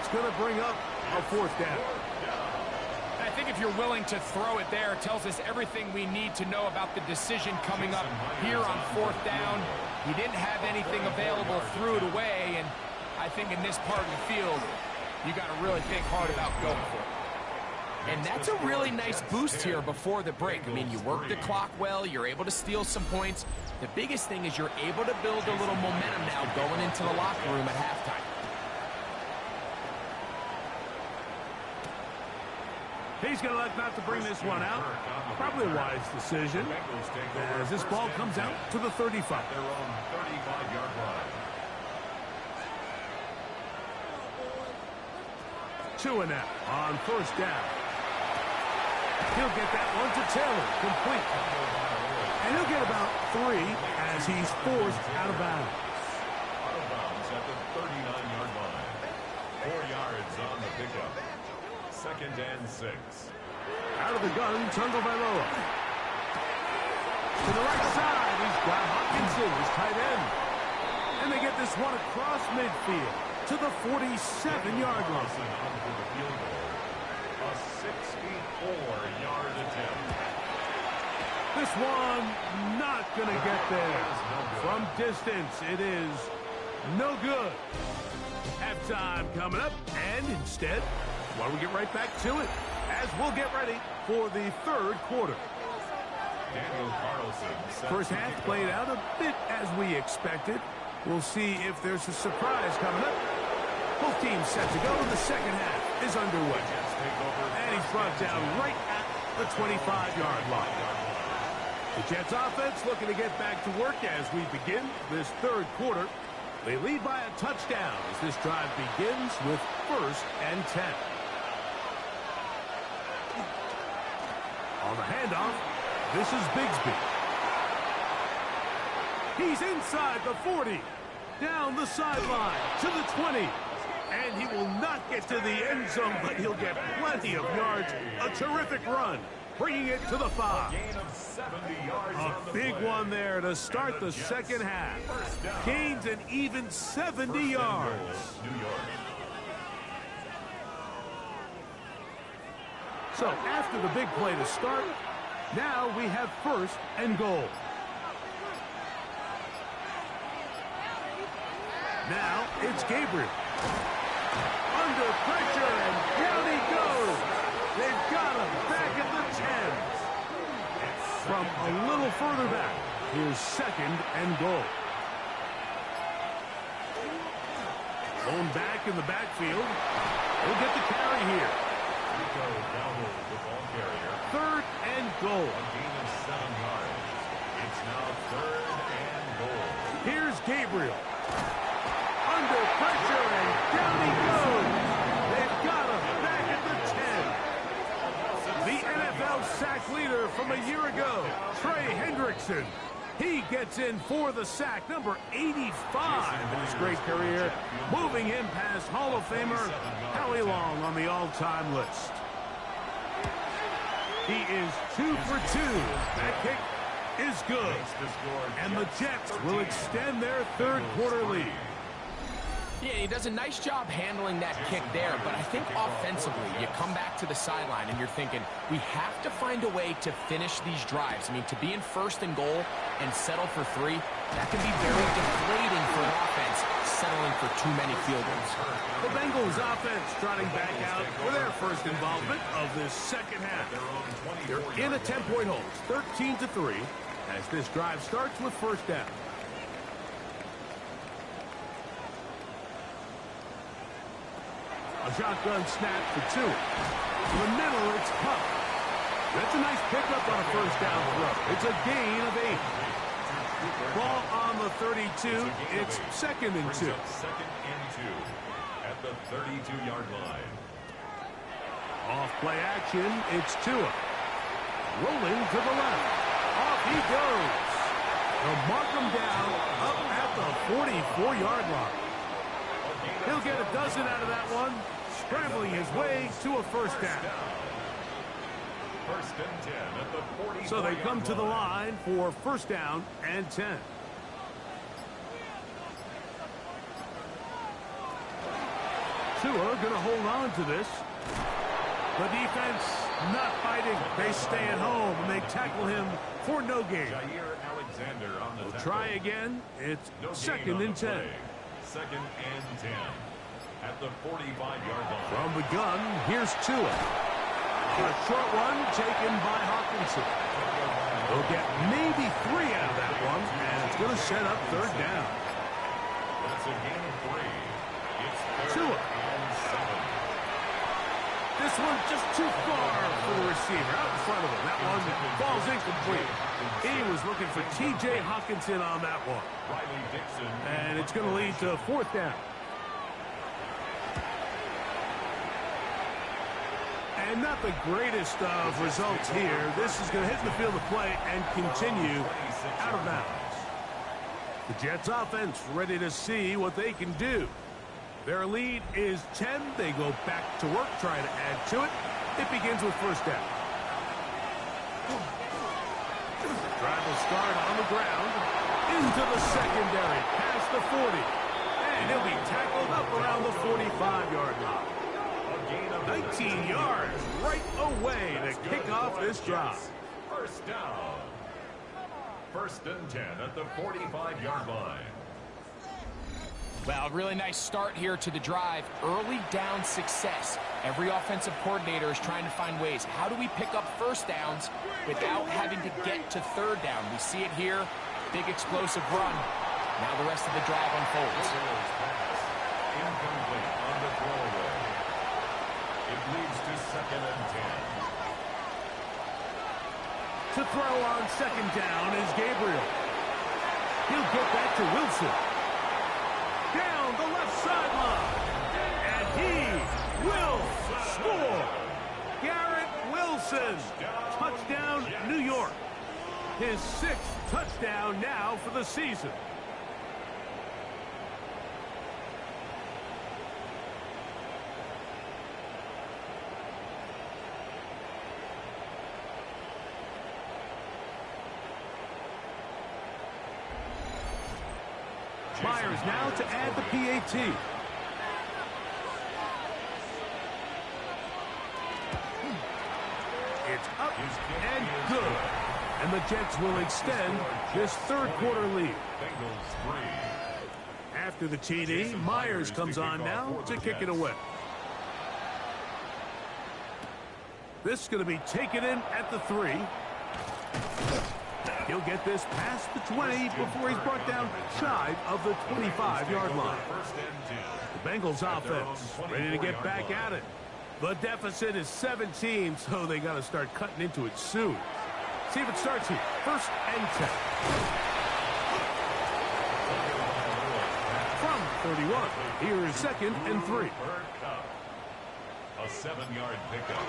that's going to bring up a fourth down. I think if you're willing to throw it there, it tells us everything we need to know about the decision coming up here on fourth down. He didn't have anything available, threw it away, and I think in this part of the field, you got to really think hard about going for it. And that's a really nice boost here before the break. I mean, you work the clock well, you're able to steal some points. The biggest thing is you're able to build a little momentum now going into the locker room at halftime. He's going to elect not to bring this one out. Probably a wise decision as this ball comes out to the 35. Their own 35-yard line. 2 and out on first down. He'll get that one to Taylor, complete. And he'll get about 3 as he's forced out of bounds. Out of bounds at the 39-yard line. 4 yards on the pickup. 2nd and 6. Out of the gun, Tagovailoa. To the right side, he's got Hopkinson, his tight end. And they get this one across midfield to the 47-yard line. A 64-yard attempt. This one not going to get there. From distance, it is no good. Halftime coming up, and instead, why don't we get right back to it as we'll get ready for the third quarter. Daniel Carlson. First half played out a bit as we expected. We'll see if there's a surprise coming up. Both teams set to go, and the second half is underway. And he's brought down right at the 25-yard line. The Jets offense looking to get back to work as we begin this third quarter. They lead by a touchdown as this drive begins with 1st and 10. On the handoff, this is Bigsby. He's inside the 40, down the sideline to the 20. And he will not get to the end zone, but he'll get plenty of yards. A terrific run, bringing it to the 5. A big one there to start the second half. Gains an even 70 yards. So after the big play to start, now we have 1st and goal. Now it's Gabriel. Under pressure, and down he goes. They've got him back at the 10. From a little further back, here's 2nd and goal. Going back in the backfield. He'll get the carry here. 3rd and goal. A gain of 7 yards. It's now 3rd and goal. Here's Gabriel. Under pressure, and down he goes. They've got him back at the 10. The NFL sack leader from a year ago, Trey Hendrickson. He gets in for the sack, number 85 in his great career, moving him past Hall of Famer Howie Long on the all-time list. He is 2 for 2. That kick is good. And the Jets will extend their third quarter lead. Yeah, he does a nice job handling that kick there, but I think offensively, you come back to the sideline and you're thinking, we have to find a way to finish these drives. I mean, to be in 1st and goal and settle for 3, that can be very deflating for an offense, settling for too many field goals. The Bengals offense trotting back out for their first involvement of this second half. They're in a 10-point hold, 13-3, as this drive starts with 1st down. A shotgun snap for 2. To the middle, it's Pup. That's a nice pickup on a 1st down throw. It's a gain of 8. Ball on the 32. It's 2nd and 2. 2nd and 2 at the 32-yard line. Off play action, it's Tua. Rolling to the left. Off he goes. They'll mark him down up at the 44-yard line. He'll get a dozen out of that one, scrambling his way to a 1st down. 1st and 10 at the 40. So they come to the line for 1st down and 10. Tua going to hold on to this. The defense not fighting. They stay at home, and they tackle him for no gain. We'll try again. It's second and 10. Second and 10 at the 45-yard line. From the gun, here's Tua. A short one taken by Hawkinson. They'll get maybe 3 out of that one, and it's going to set up third down. That's a gain of 3. It's Tua. and 7. This one just too far for the receiver, out in front of him. That one falls incomplete. He was looking for T.J. Hawkinson on that one. And it's going to lead to fourth down. And not the greatest of results here. This is going to hit the field of play and continue out of bounds. The Jets offense ready to see what they can do. Their lead is 10. They go back to work, trying to add to it. It begins with first down. Drive will start on the ground. Into the secondary, past the 40. And he'll be tackled up around the 45-yard line. 19 yards right away to kick off this drive. First down. First and 10 at the 45-yard line. Well, really nice start here to the drive. Early down success. Every offensive coordinator is trying to find ways. How do we pick up first downs without having to get to third down? We see it here. Big explosive run. Now the rest of the drive unfolds. Incomplete on the throwaway. It leads to second and 10. To throw on second down is Gabriel. He'll get back to Wilson. Down the left sideline. And he will score. Garrett Wilson. Touchdown, New York. His 6th touchdown now for the season. Myers now to add the PAT. It's up and good. And the Jets will extend this third quarter lead. After the TD, Myers comes on now to kick it away. This is going to be taken in at the 3. He'll get this past the 20 before he's brought down shy of the 25-yard line. The Bengals offense ready to get back at it. The deficit is 17, so they got to start cutting into it soon. See if it starts here. First and 10. From 31, here is second and 3. A 7-yard pickup.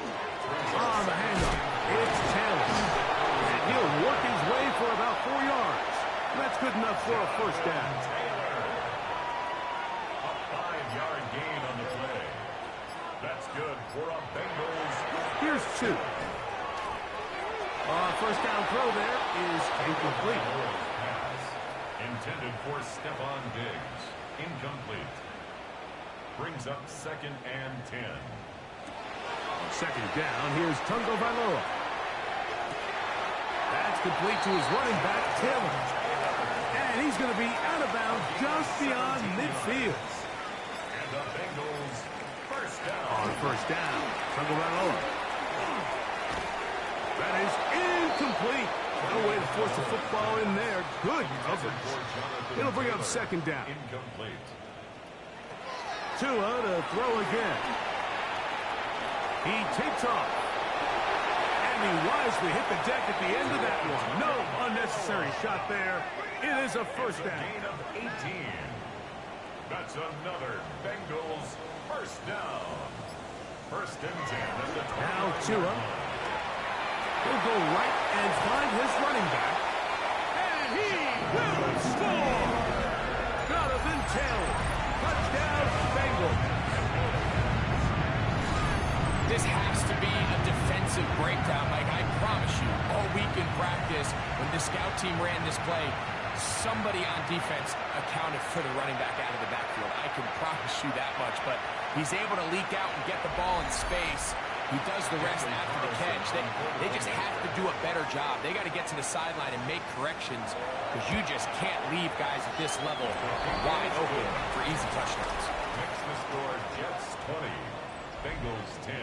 On the handoff, it's Taylor. And he'll work his way for about 4 yards. That's good enough for a first down. A 5-yard gain on the play. That's good for a Bengals. Here's 2. First down throw there is incomplete. Pass intended for Stephon Diggs. Incomplete. Brings up second and 10. Second down, here's Tungo Bailoa. That's complete to his running back, Taylor. And he's going to be out of bounds just beyond midfield. And the Bengals first down. On first down, Tungo Bailoa. That is incomplete. No way to force the football in there. Good coverage. It'll bring up second down. Incomplete. Tua to throw again. He takes off. And he wisely hit the deck at the end of that one. No unnecessary shot there. It is a first down. Gain of 18. That's another Bengals first down. First and 10 at the 20. Now Tua. He'll go right and find his running back. And he will score. Jonathan Taylor. Touchdown, Bengals. This has to be a defensive breakdown, Mike. I promise you, all week in practice, when the scout team ran this play, somebody on defense accounted for the running back out of the backfield. I can promise you that much, but He's able to leak out and get the ball in space. He does the rest after the catch. They just have to do a better job. They got to get to the sideline and make corrections because you just can't leave guys at this level wide open for easy touchdowns. Next to score, Jets 20, Bengals 10.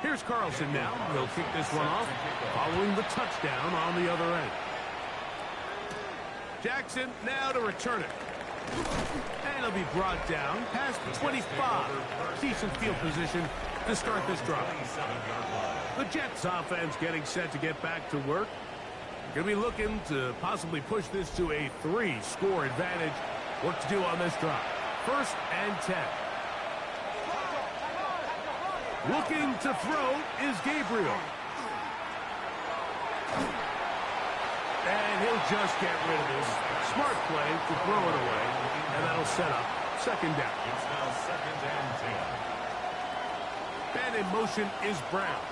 Here's Carlson now. He'll kick this one off following the touchdown on the other end. Jackson now to return it. And it'll be brought down past the 25. Decent field position to start this drive. The Jets offense getting set to get back to work. Going to be looking to possibly push this to a 3-score advantage. What to do on this drive. 1st and 10. Looking to throw is Gabriel. And he'll just get rid of this. Smart play to throw it away. And that'll set up 2nd down. It's now 2nd and 10. And in motion is Brown.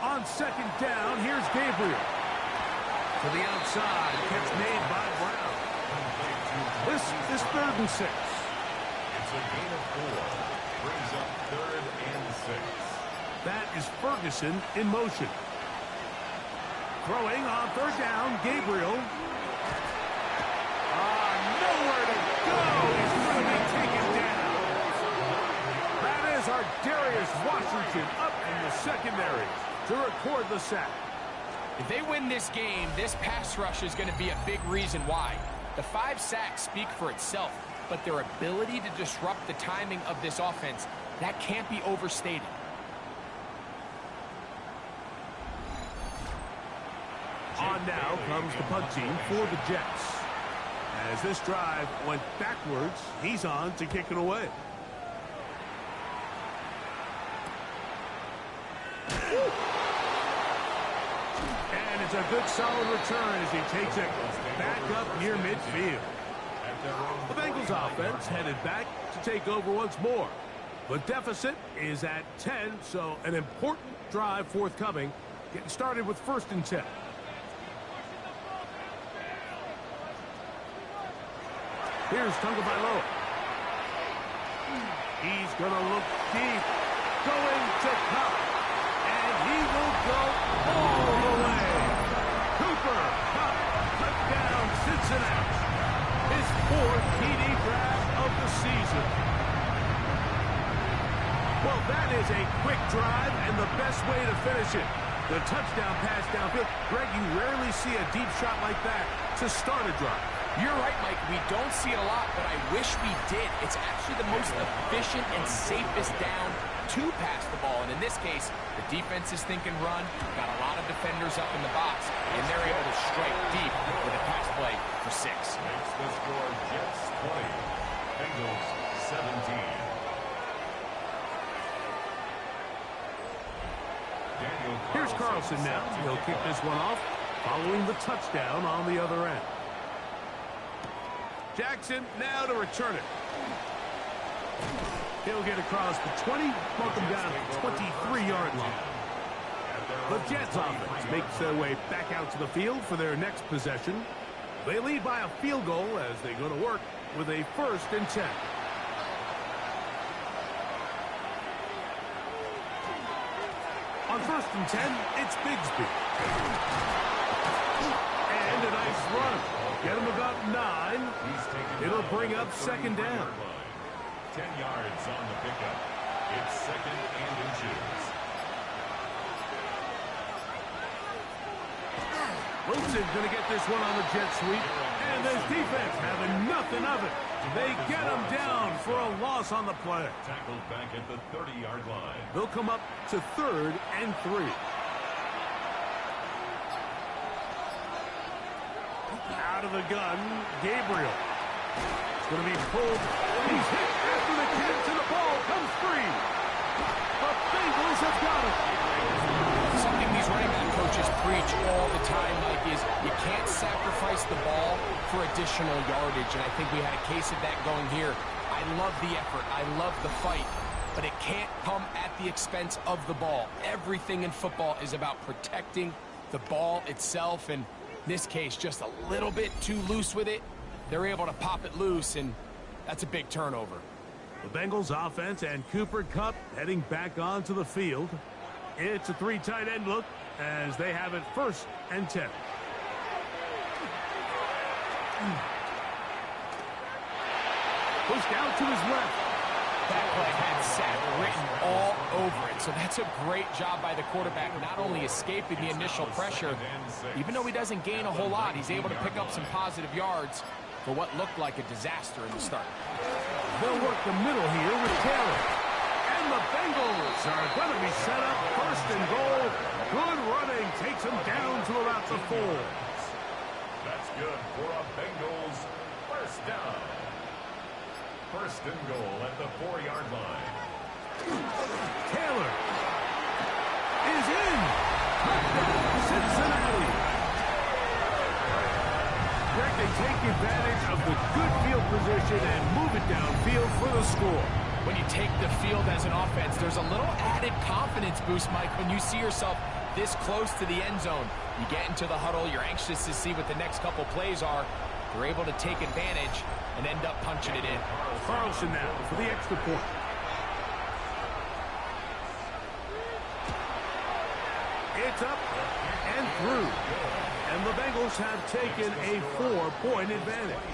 On 2nd down, here's Gabriel. To the outside, catch made by Brown. This is 3rd and 6. It's a gain of 4. Brings up 3rd and 6. That is Ferguson in motion. Throwing on 3rd down, Gabriel. Nowhere to go. He's going to be taken down. That is our Darius Washington up in the secondary to record the sack. If they win this game, this pass rush is going to be a big reason why. The 5 sacks speak for itself, but their ability to disrupt the timing of this offense, that can't be overstated. On now comes the punt team for the Jets. As this drive went backwards, he's on to kick it away. And it's a good solid return as he takes it back up near midfield. The Bengals offense headed back to take over once more. The deficit is at 10, so an important drive forthcoming. Getting started with 1st and 10. Here's Tagovailoa. He's going to look deep. Going to Cup. And he will go all the way. Cooper Cup touchdown Cincinnati. His 4th TD grab of the season. Well, that is a quick drive and the best way to finish it. The touchdown pass downfield. Greg, you rarely see a deep shot like that to start a drive. You're right, Mike. We don't see it a lot, but I wish we did. It's actually the most efficient and safest down to pass the ball. And in this case, the defense is thinking run, got a lot of defenders up in the box, and they're able to strike deep with a pass play for 6. Makes the score Jets 20, Bengals 17. Here's Carlson now. He'll kick this one off following the touchdown on the other end. Jackson now to return it. He'll get across the 20, mark him down at the 23-yard line. The Jets offense makes their way back out to the field for their next possession. They lead by a field goal as they go to work with a 1st and 10. On 1st and 10, it's Bigsby. And a nice run. Get him about 9. It'll bring up 2nd down. 10 yards on the pickup. It's 2nd and inches. Wilson's going to get this one on the jet sweep. And this defense having nothing of it. They get him down for a loss on the play. Tackled back at the 30-yard line. They'll come up to 3rd and 3. Out of the gun, Gabriel. It's going to be pulled. He's hit after the catch, and the ball comes free. The Bengals have got it. Something these running back coaches preach all the time, Mike, is you can't sacrifice the ball for additional yardage, and I think we had a case of that going here. I love the effort. I love the fight, but it can't come at the expense of the ball. Everything in football is about protecting the ball itself, and this case, just a little bit too loose with it. They're able to pop it loose, and that's a big turnover. The Bengals offense and Cooper Kupp heading back onto the field. It's a 3 tight end look as they have it 1st and 10. Pushed out to his left. That play had sack written all over it, so that's a great job by the quarterback, not only escaping the initial pressure, even though he doesn't gain a whole lot, he's able to pick up some positive yards for what looked like a disaster in the start. They'll work the middle here with Taylor. And the Bengals are going to be set up 1st and goal. Good running takes them down to about the 4. That's good for a Bengals 1st down. 1st and goal at the 4-yard line. Taylor is in. Touchdown, Cincinnati. Greg, they take advantage of the good field position and move it downfield for the score. When you take the field as an offense, there's a little added confidence boost, Mike, when you see yourself this close to the end zone. You get into the huddle, you're anxious to see what the next couple plays are. You're able to take advantage and end up punching it in. Carlson now for the extra point. It's up and through. And the Bengals have taken a 4-point advantage.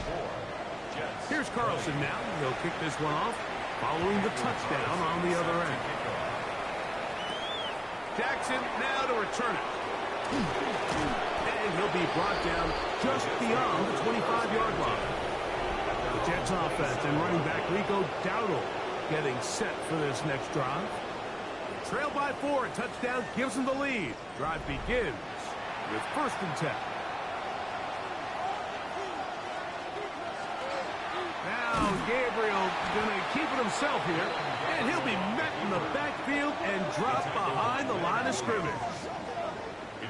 Here's Carlson now. He'll kick this one off following the touchdown on the other end. Jackson now to return it. And he'll be brought down just beyond the 25-yard line. The Jets offense and running back Rico Dowdle getting set for this next drive. Trail by 4. Touchdown gives them the lead. Drive begins with 1st and 10. Now Gabriel going to keep it himself here. And he'll be met in the backfield and dropped behind the line of scrimmage.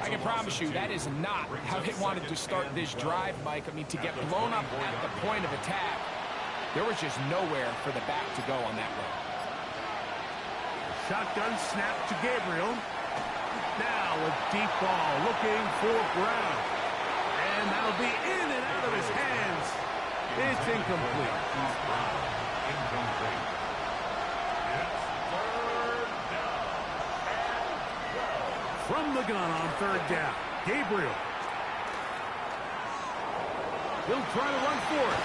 I can promise you that is not how they wanted to start this drive, Mike. I mean, to get blown up at the point of attack, there was just nowhere for the back to go on that run. Shotgun snap to Gabriel. Now a deep ball looking for Brown. And that'll be in and out of his hands. It's incomplete. Incomplete. From the gun on 3rd down, Gabriel. He'll try to run for it.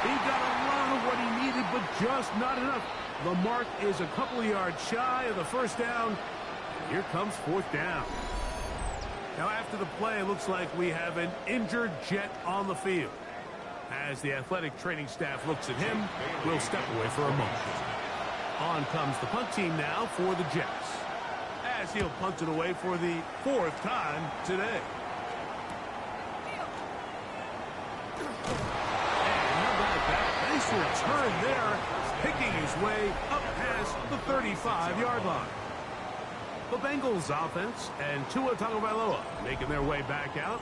He got a lot of what he needed, but just not enough. The mark is a couple of yards shy of the 1st down. Here comes 4th down. Now after the play, it looks like we have an injured Jet on the field. As the athletic training staff looks at him, we'll step away for a moment. On comes the punt team now for the Jets, as he'll punt it away for the 4th time today. And how about that nice return there, picking his way up past the 35-yard line. The Bengals offense and Tua Tagovailoa making their way back out.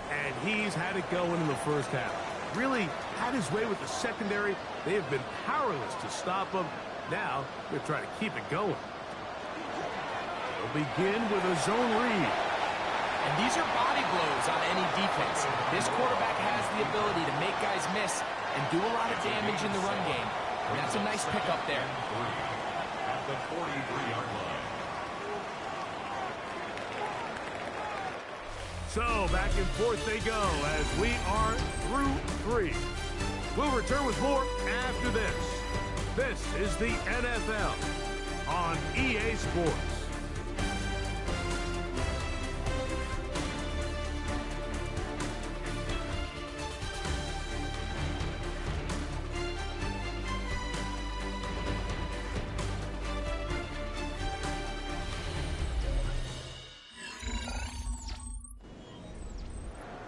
And he's had it going in the 1st half. Really had his way with the secondary. They have been powerless to stop him. Now they're trying to keep it going. They'll begin with a zone read. And these are body blows on any defense. This quarterback has the ability to make guys miss and do a lot of damage in the run game. And that's a nice pickup there. At the 43-yard line. So back and forth they go as we are through 3. We'll return with more after this. This is the NFL on EA Sports.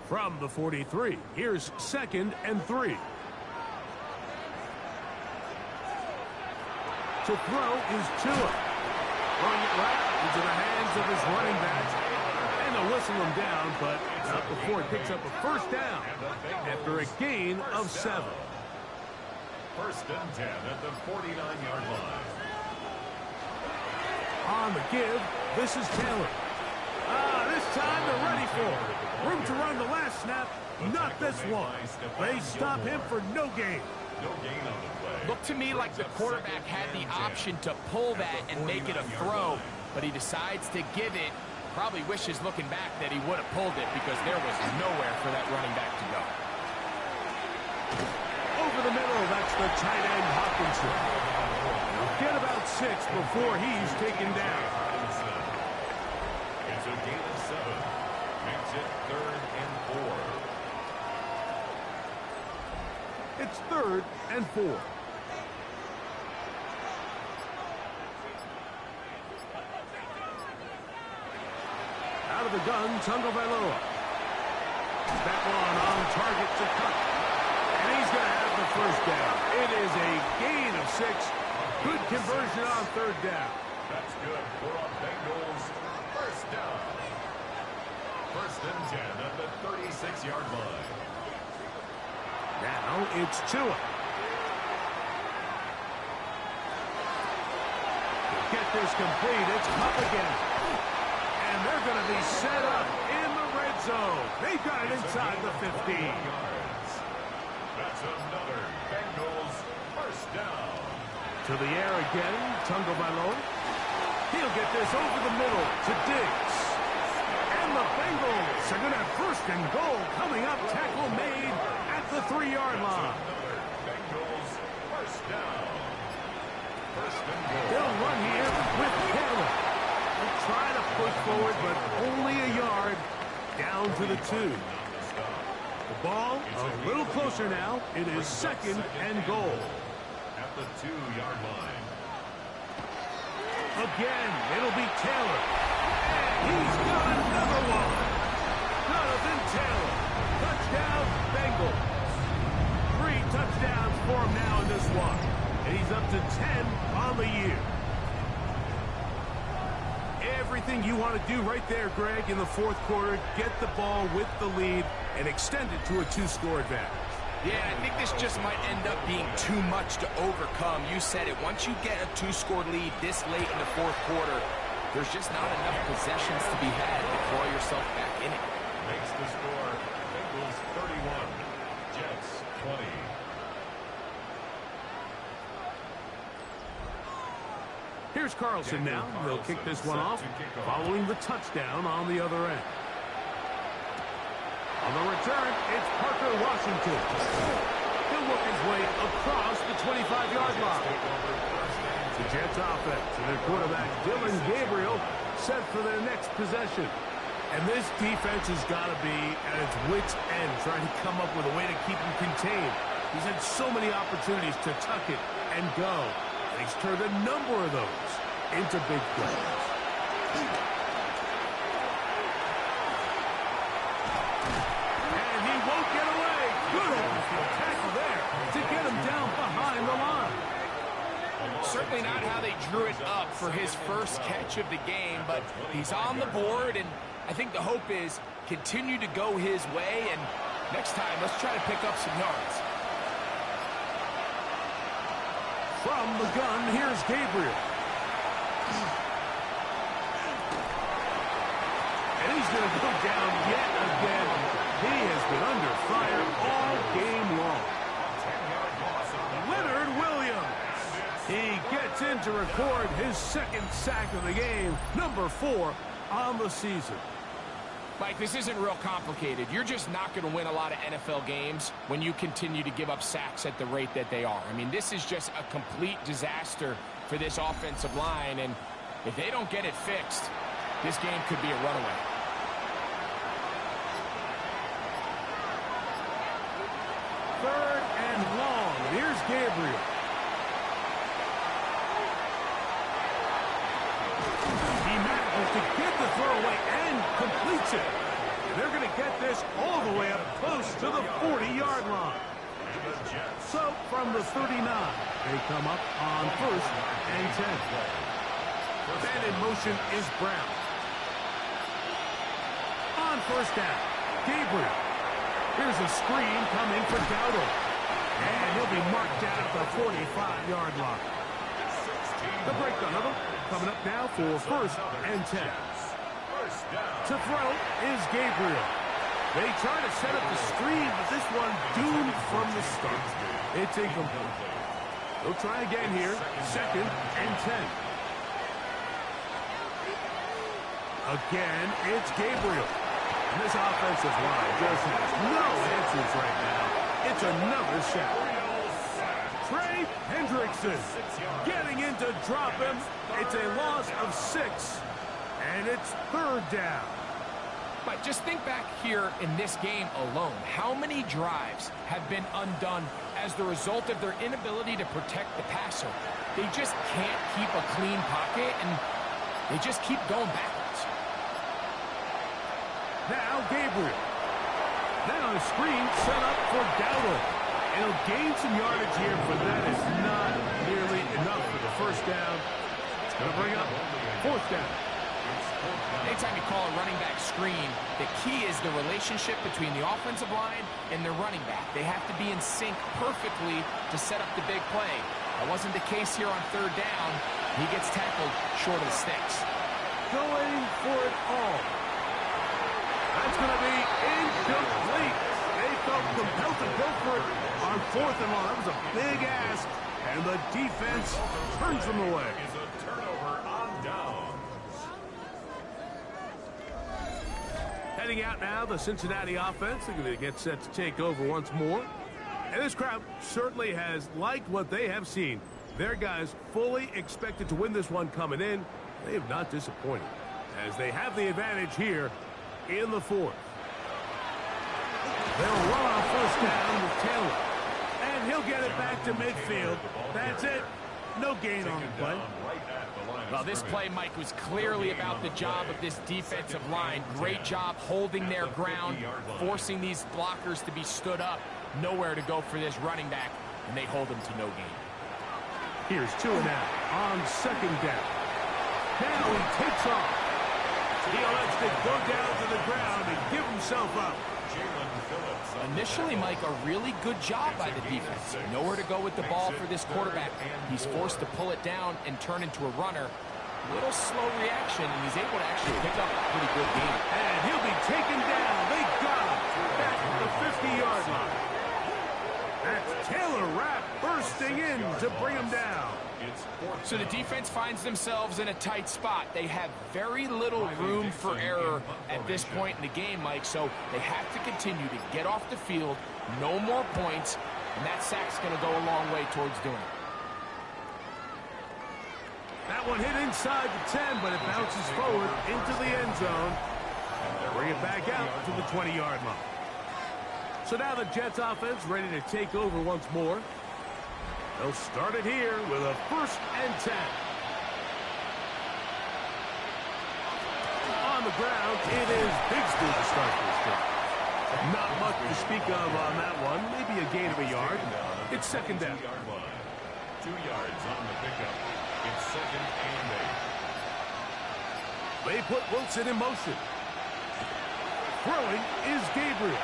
From the 43, here's 2nd and 3. To throw is Tua. Throwing it right into the hands of his running backs. And they'll whistle him down, but not before he picks up a 1st down after a gain of 7. 1st and 10 at the 49-yard line. On the give, this is Taylor. This time they're ready for it. Not this one. They stop him for no gain. No gain on the play. Looked to me like the quarterback had the option to pull that and make it a throw, but he decides to give it. Probably wishes looking back that he would have pulled it because there was nowhere for that running back to go. Over the middle, that's the tight end Hawkinson. Get about 6 before he's taken down. It's a gain of 7. Makes it 3rd and 4. It's 3rd and 4. Out of the gun, Tagovailoa. That one on target to cut. And he's going to have the first down. It is a gain of 6. Good conversion on 3rd down. That's good for a Bengals first down. 1st and 10 at the 36-yard line. Now it's Tua. To get this complete, it's up again. And they're going to be set up in the red zone. They've got it inside the 15. That's another Bengals first down. To the air again, Tagovailoa. He'll get this over the middle to Diggs. And the Bengals are going to have 1st and goal coming up. Tackle made at the 3-yard line. Another Bengals first down. 1st and goal. They'll run here with Taylor. They'll try to push forward, but only a yard down to the 2. The ball a little closer now. It is 2nd and goal. At the 2-yard line. Again, it'll be Taylor. And he's got another one. Jonathan Taylor. Touchdown, Bengals. 3 touchdowns for him now in this one. And he's up to 10 on the year. Everything you want to do right there, Greg, in the 4th quarter. Get the ball with the lead and extend it to a 2-score advantage. Yeah, I think this just might end up being too much to overcome. You said it. Once you get a 2-score lead this late in the 4th quarter, there's just not enough possessions to be had to claw yourself back in it. Makes the score Bengals 31, Jets 20. Here's Carlson now. They'll kick this one off following the touchdown on the other end. On the return, it's Parker Washington. He'll work his way across the 25-yard line. The Jets offense and their quarterback, Dylan Gabriel, set for their next possession. And this defense has got to be at its wits' end, trying to come up with a way to keep him contained. He's had so many opportunities to tuck it and go. And he's turned a number of those into big plays. Certainly not how they drew it up for his first catch of the game, but he's on the board, and I think the hope is continue to go his way, and next time, let's try to pick up some yards. From the gun, here's Gabriel. And he's going to go down yet again. He has been under fire all game long. Leonard Williams. He gets in to record his 2nd sack of the game, number 4 on the season. Mike, this isn't real complicated. You're just not going to win a lot of NFL games when you continue to give up sacks at the rate that they are. I mean, this is just a complete disaster for this offensive line, and if they don't get it fixed, this game could be a runaway. Third and long. Here's Gabriel. He manages to get the throw away and completes it. They're going to get this all the way up close to the 40-yard line. So from the 39, they come up on 1st and 10. And in motion is Brown. On 1st down, Gabriel. Here's a screen coming for Dowdle. And he'll be marked down at the 45-yard line. The breakdown of them coming up now for 1st and 10. To throw is Gabriel. They try to set up the screen, but this one doomed from the start. It's incomplete. They'll try again here. 2nd and 10. Again, it's Gabriel. And this offensive line just has no answers right now. It's another sack. Trey Hendrickson getting in to drop him. It's a loss of 6, and it's 3rd down. But just think back here in this game alone. How many drives have been undone as the result of their inability to protect the passer? They just can't keep a clean pocket, and they just keep going backwards. Now Gabriel. Now a screen set up for Dowdle. And he'll gain some yardage here, but that is not nearly enough for the 1st down. It's going to bring up 4th down. Anytime you call a running back screen, the key is the relationship between the offensive line and their running back. They have to be in sync perfectly to set up the big play. That wasn't the case here on 3rd down. He gets tackled short of the sticks. Going for it all. That's going to be incomplete. They felt compelled to go for it on 4th and long. That was a big ask, and the defense turns them away. Is a turnover on downs. Heading out now, the Cincinnati offense. They're going to get set to take over once more. And this crowd certainly has liked what they have seen. Their guys fully expected to win this one coming in. They have not disappointed, as they have the advantage here in the 4th. They'll run on 1st down with Taylor. And he'll get it back to midfield. That's it. No gain on the play. Well, this play, Mike, was clearly about the job of this defensive line. Great job holding their ground, forcing these blockers to be stood up. Nowhere to go for this running back, and they hold him to no gain. Here's 2 and out on 2nd down. Now he takes off. He elects to go down to the ground and give himself up. Initially, Mike, a really good job by the defense. Nowhere to go with the ball for this quarterback. He's forced to pull it down and turn into a runner. Little slow reaction, and he's able to actually pick up a pretty good game. And he'll be taken down. They got him back at the 50-yard line. That's Taylor Rapp bursting in to bring him down. So the defense finds themselves in a tight spot. They have very little room for error at this point in the game, Mike, so they have to continue to get off the field, no more points, and that sack's going to go a long way towards doing it. That one hit inside the 10, but it bounces forward into the end zone. Bring it back out to the 20-yard line. So now the Jets offense ready to take over once more. They'll start it here with a 1st and 10. On the ground, it is Bigsby to start this drive. Not much to speak of on that one. Maybe a gain of a yard. It's 2nd down. 2 yards on the pickup. It's 2nd and 8. They put Wilson in motion. Throwing is Gabriel.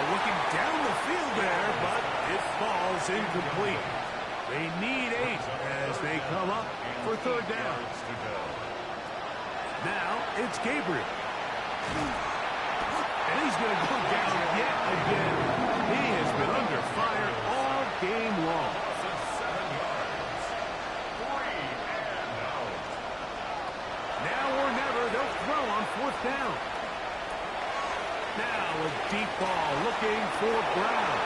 Looking down the field there, but it falls incomplete. They need 8 as they come up for 3rd down. Now it's Gabriel. And he's going to go down yet again. He has been under fire all game long. 7 yards. 3 and out. Now or never, they'll throw on 4th down. Now a deep ball looking for Brown.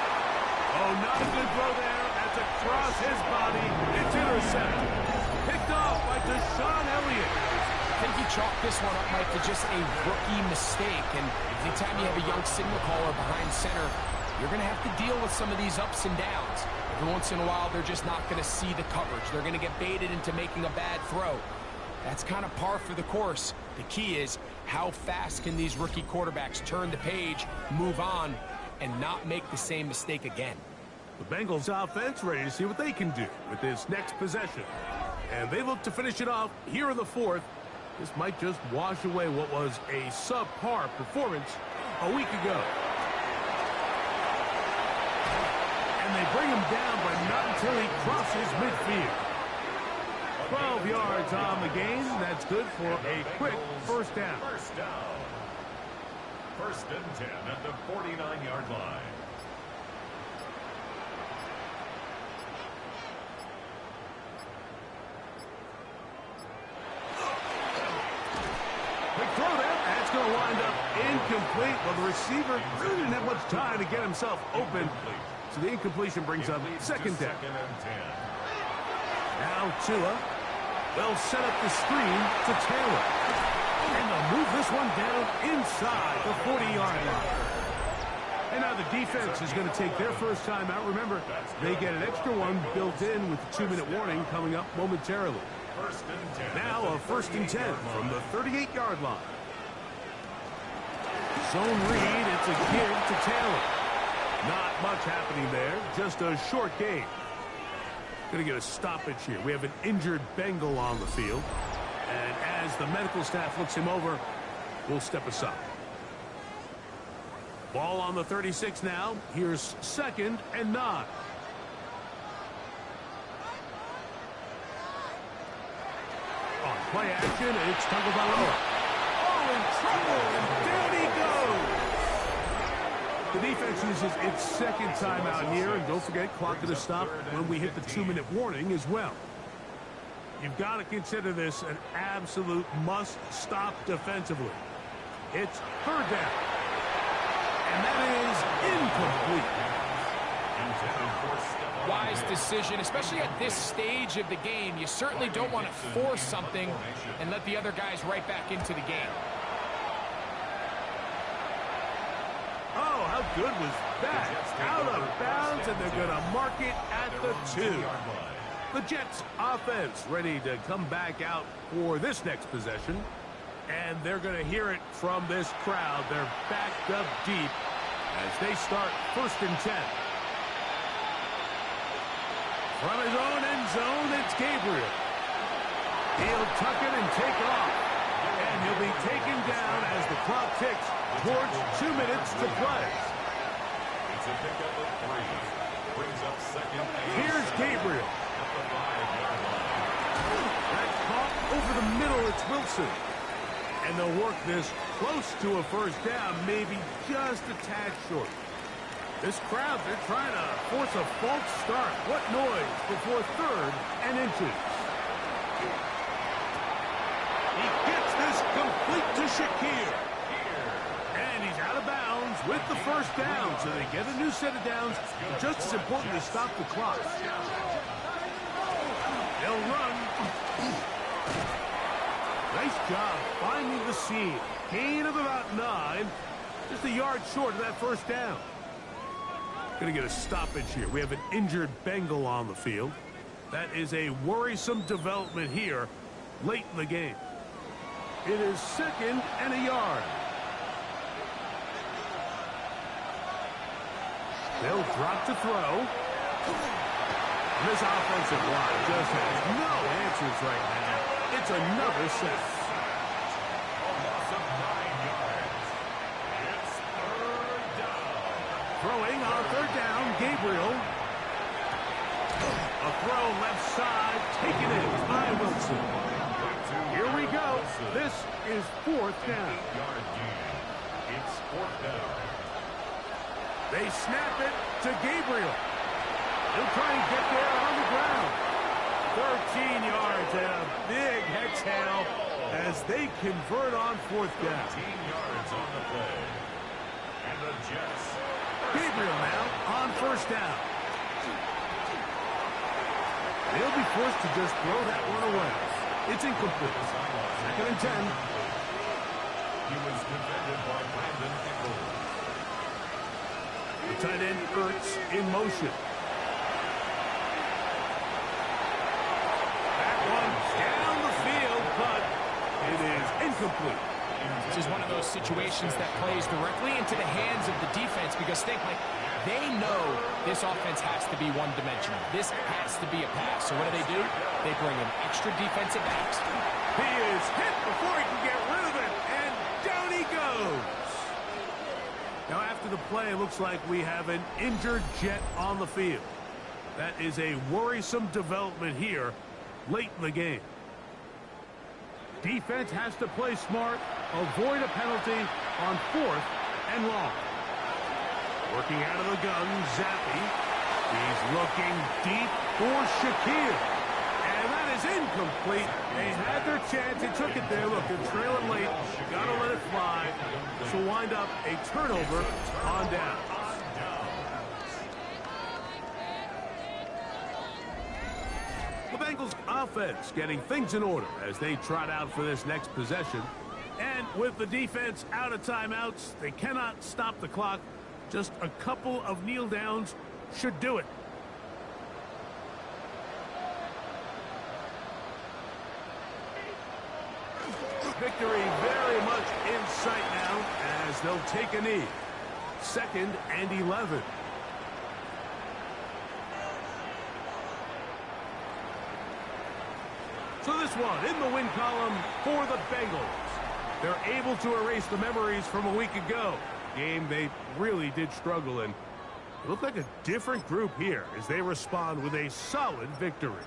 Oh, not a good throw there. That's across his body. It's intercepted. Picked off by Deshaun Elliott. I think he chalked this one up, Mike, to just a rookie mistake. And anytime you have a young signal caller behind center, you're going to have to deal with some of these ups and downs. Every once in a while, they're just not going to see the coverage. They're going to get baited into making a bad throw. That's kind of par for the course. The key is how fast can these rookie quarterbacks turn the page, move on, and not make the same mistake again. The Bengals offense ready to see what they can do with this next possession. And they look to finish it off here in the 4th. This might just wash away what was a subpar performance a week ago. And they bring him down, but not until he crosses midfield. 12 yards on the game. That's good for a quick 1st down. First and 10 at the 49-yard line. Quick throw there. That's going to wind up incomplete. Well, the receiver really didn't have much time to get himself open. So the incompletion brings up second down. Second and 10. Now Tua. They'll set up the screen to Taylor. And they'll move this one down inside the 40-yard line. And now the defense is going to take their first time out. Remember, they get an extra one built in with the 2-minute warning coming up momentarily. First and 10. Now a first and 10 from the 38-yard line. Zone read, it's a give to Taylor. Not much happening there, just a short game. Going to get a stoppage here. We have an injured Bengal on the field. And as the medical staff looks him over, we'll step aside. Ball on the 36 now. Here's second and 9. On play action, it's Tagovailoa. Oh, in trouble, and down he goes. The defense uses its second timeout here, and don't forget, clock to stop when we hit the 2-minute warning as well. You've got to consider this an absolute must-stop defensively. It's third down. And that is incomplete. Wise decision, especially at this stage of the game. You certainly don't want to force something and let the other guys right back into the game. Oh, how good was that? Out of bounds, and they're going to mark it at the 2. The Jets offense ready to come back out for this next possession. And they're going to hear it from this crowd. They're backed up deep as they start first and 10. From his own end zone, it's Gabriel. He'll tuck it and take off. And he'll be taken down as the clock ticks towards 2 minutes to play. It's a pickup of 3. Brings up second and Here's Gabriel. at the 5-yard line. That's caught over the middle. It's Wilson. And they'll work this close to a first down, maybe just a tad short. This crowd, they're trying to force a false start. What noise before third and inches. He gets this complete to Shakir. And he's out of bounds with the first down. So they get a new set of downs. Just as important to stop the clock. They'll run. Nice job finding the seam. Gain of about 9. Just a yard short of that first down. Going to get a stoppage here. We have an injured Bengal on the field. That is a worrisome development here late in the game. It is second and a yard. They'll drop to throw. This offensive line just has no answers right now. It's another set. A loss of 9 yards. It's third down. Throwing on third down, Gabriel. A throw left side, taken in by Wilson. Here we go. This is fourth down. 8-yard gain. It's fourth down. They snap it to Gabriel. He'll try and get there on the ground. 13 yards and a big exhale as they convert on fourth down. 13 yards on the play. And the Jets. Gabriel now on first down. They'll be forced to just throw that one away. It's incomplete. Second and 10. He was defended by Brandon Nichols. The tight end Ertz in motion. That one down the field, but it is incomplete. This is one of those situations that plays directly into the hands of the defense because think, like, they know this offense has to be one-dimensional. This has to be a pass. So what do? They bring in extra defensive backs. He is hit before he can get rid of it, and down he goes. Now after the play, it looks like we have an injured Jet on the field. That is a worrisome development here late in the game. Defense has to play smart, avoid a penalty on fourth and long. Working out of the gun, Zappi. He's looking deep for Shakir. And that is incomplete. They had their chance. They took it there. Look, they're trailing late. Got to let it fly. This will wind up a turnover on down. The Bengals offense getting things in order as they trot out for this next possession. And with the defense out of timeouts, they cannot stop the clock. Just a couple of kneel downs should do it. Victory very much in sight now as they'll take a knee. 2nd and 11. So this one in the win column for the Bengals. They're able to erase the memories from a week ago. Game they really did struggle in. It looked like a different group here as they respond with a solid victory.